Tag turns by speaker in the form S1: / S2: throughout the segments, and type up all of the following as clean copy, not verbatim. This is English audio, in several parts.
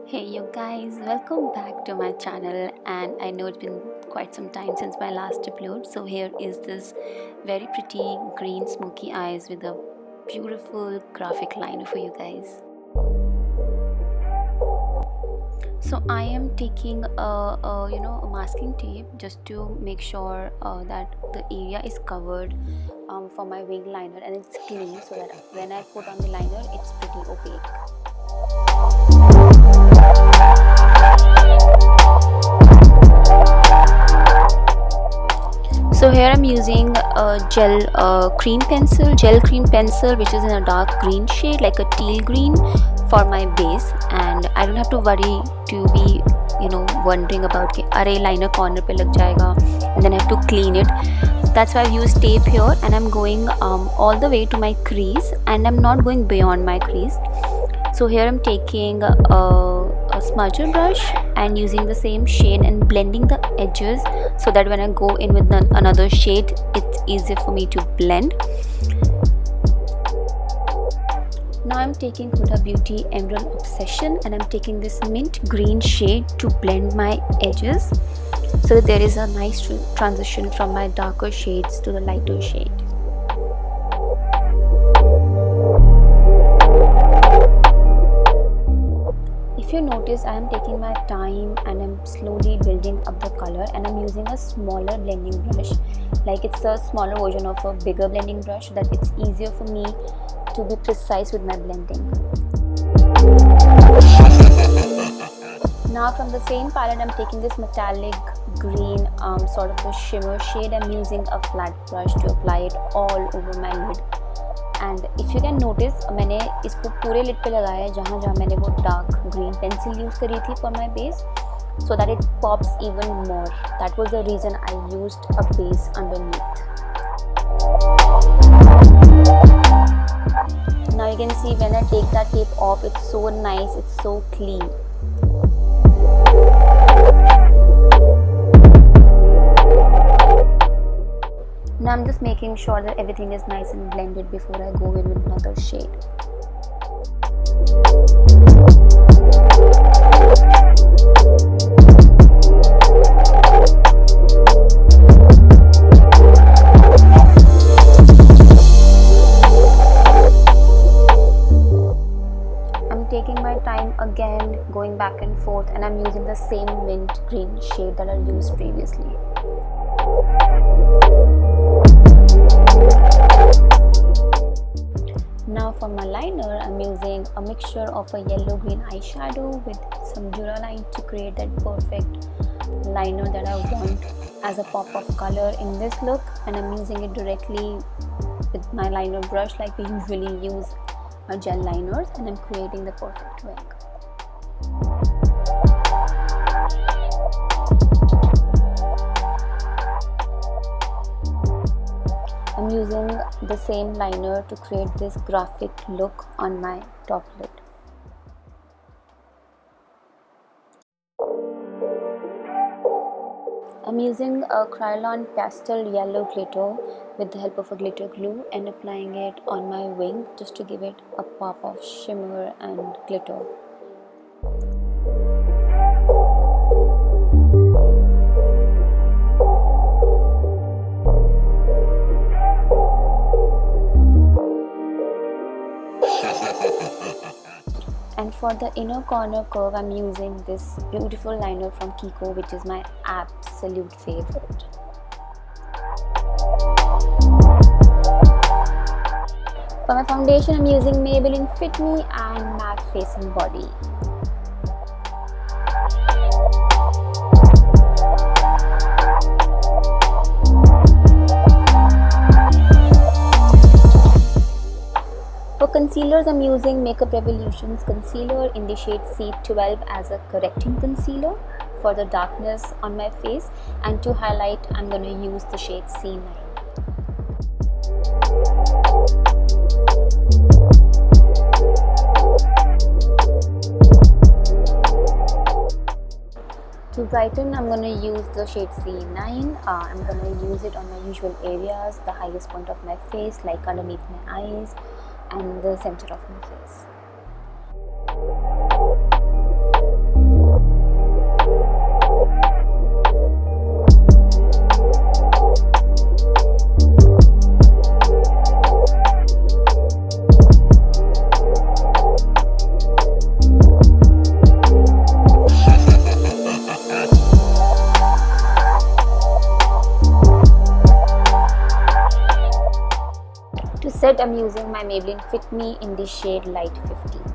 S1: Hey you guys, welcome back to my channel, and I know it's been quite some time since my last upload. So here is this very pretty green smoky eyes with a beautiful graphic liner for you guys. So I am taking a masking tape just to make sure that the area is covered for my wing liner and it's clean, so that when I put on the liner it's pretty opaque. So here I'm using a gel cream pencil which is in a dark green shade, like a teal green, for my base, and I don't have to worry to be wondering about कि अरे liner corner पे लग जाएगा and then I have to clean it. That's why I've used tape here, and I'm going all the way to my crease, and I'm not going beyond my crease. So here I'm taking a smudger brush and using the same shade and blending the edges so that when I go in with another shade it's easier for me to blend. Now I'm taking Huda Beauty Emerald Obsession and I'm taking this mint green shade to blend my edges so that there is a nice transition from my darker shades to the lighter shade. If you notice, I am taking my time and I'm slowly building up the color, and I'm using a smaller blending brush, like it's a smaller version of a bigger blending brush, so that it's easier for me to be precise with my blending. Now from the same palette, I'm taking this metallic green sort of a shimmer shade. I'm using a flat brush to apply it all over my lid. And if you can notice, मैंने इसको पूरे lid पे लगाया है जहाँ जहाँ मैंने वो डार्क ग्रीन पेंसिल यूज़ करी थी for my base, so that it pops even more. That was the reason I used a base underneath. Now you can see when I take that tape off, it's so nice, it's so clean. Now I'm just making sure that everything is nice and blended before I go in with another shade. I'm taking my time again, going back and forth, and I'm using the same mint green shade that I used previously. Now for my liner, I'm using a mixture of a yellow-green eyeshadow with some Duraline to create that perfect liner that I want as a pop of color in this look, and I'm using it directly with my liner brush like we usually use our gel liners, and I'm creating the perfect wing. I'm using the same liner to create this graphic look on my top lid. I'm using a Kryolan pastel yellow glitter with the help of a glitter glue and applying it on my wing just to give it a pop of shimmer and glitter. And for the inner corner curve, I'm using this beautiful liner from Kiko, which is my absolute favorite. For my foundation, I'm using Maybelline Fit Me and MAC Face and Body. For concealers, I'm using Makeup Revolution's concealer in the shade C12 as a correcting concealer for the darkness on my face, and to highlight, I'm going to use the shade C9. To brighten, I'm going to use the shade C9. I'm going to use it on my usual areas, the highest point of my face, like underneath my eyes and the center of my face. set, I'm using my Maybelline Fit Me in the shade Light 50s.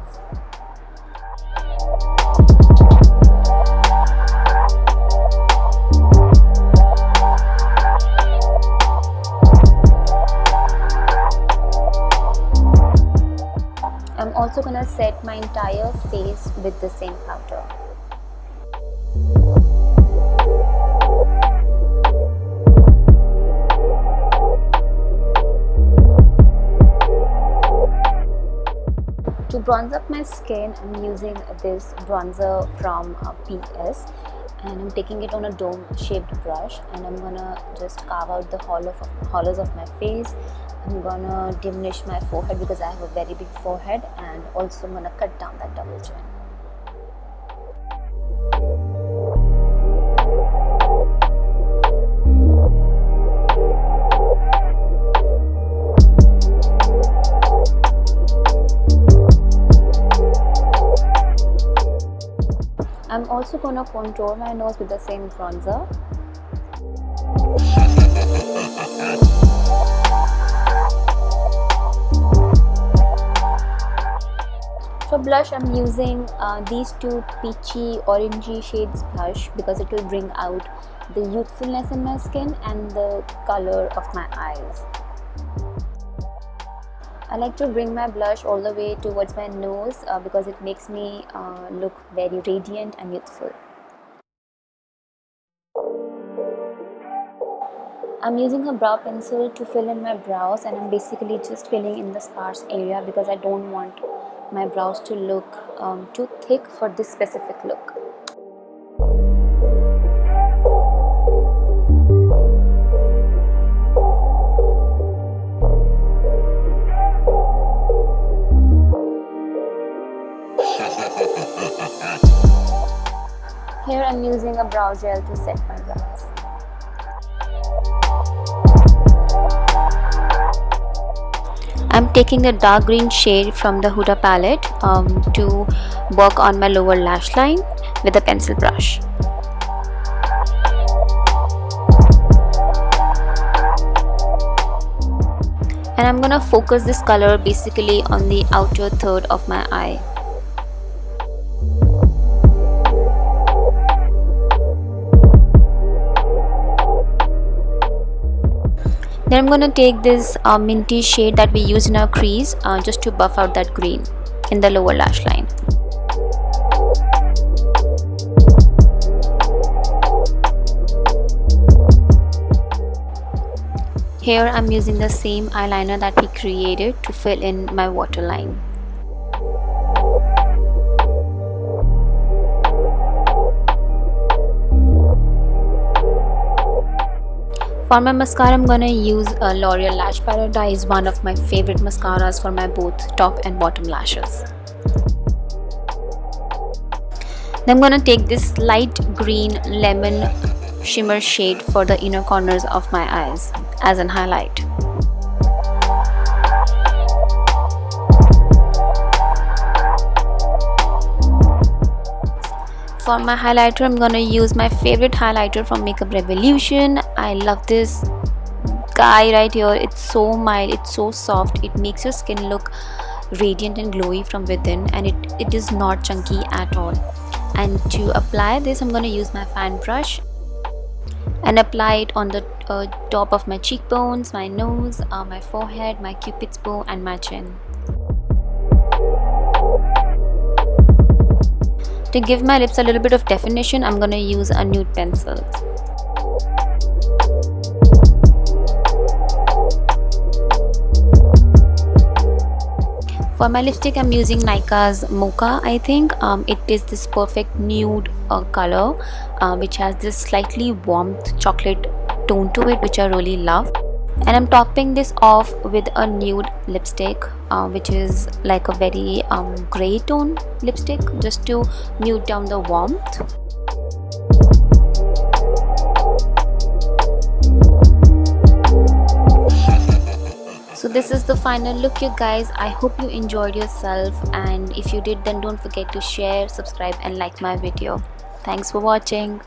S1: I'm also gonna set my entire face with the same powder. To bronze up my skin, I'm using this bronzer from PS, and I'm taking it on a dome shaped brush, and I'm gonna just carve out the hollows of my face. I'm gonna diminish my forehead because I have a very big forehead, and also I'm gonna cut down that double chin. I'm also gonna contour my nose with the same bronzer. For blush, I'm using these two peachy orangey shades blush because it will bring out the youthfulness in my skin and the color of my eyes. I like to bring my blush all the way towards my nose because it makes me look very radiant and youthful. I'm using a brow pencil to fill in my brows, and I'm basically just filling in the sparse area because I don't want my brows to look too thick for this specific look. Here I'm using a brow gel to set my brows. I'm taking a dark green shade from the Huda palette to work on my lower lash line with a pencil brush. And I'm gonna focus this color basically on the outer third of my eye. Then I'm going to take this minty shade that we use in our crease just to buff out that green in the lower lash line. Here I'm using the same eyeliner that we created to fill in my waterline. For my mascara, I'm gonna use a L'Oreal Lash Paradise, one of my favorite mascaras for my both top and bottom lashes. Then I'm gonna take this light green lemon shimmer shade for the inner corners of my eyes as an highlight. For my highlighter, I'm gonna use my favorite highlighter from Makeup Revolution. I love this guy right here. It's so mild, it's so soft, it makes your skin look radiant and glowy from within, and it is not chunky at all. And to apply this, I'm gonna use my fan brush and apply it on the top of my cheekbones, my nose, my forehead, my cupid's bow, and my chin. To give my lips a little bit of definition, I'm gonna use a nude pencil. For my lipstick, I'm using Nykaa's Mocha, I think. It is this perfect nude color which has this slightly warmth chocolate tone to it, which I really love. And I'm topping this off with a nude lipstick which is like a very grey tone lipstick, just to mute down the warmth. So this is the final look, you guys. I hope you enjoyed yourself, and if you did, then don't forget to share, subscribe and like my video. Thanks for watching.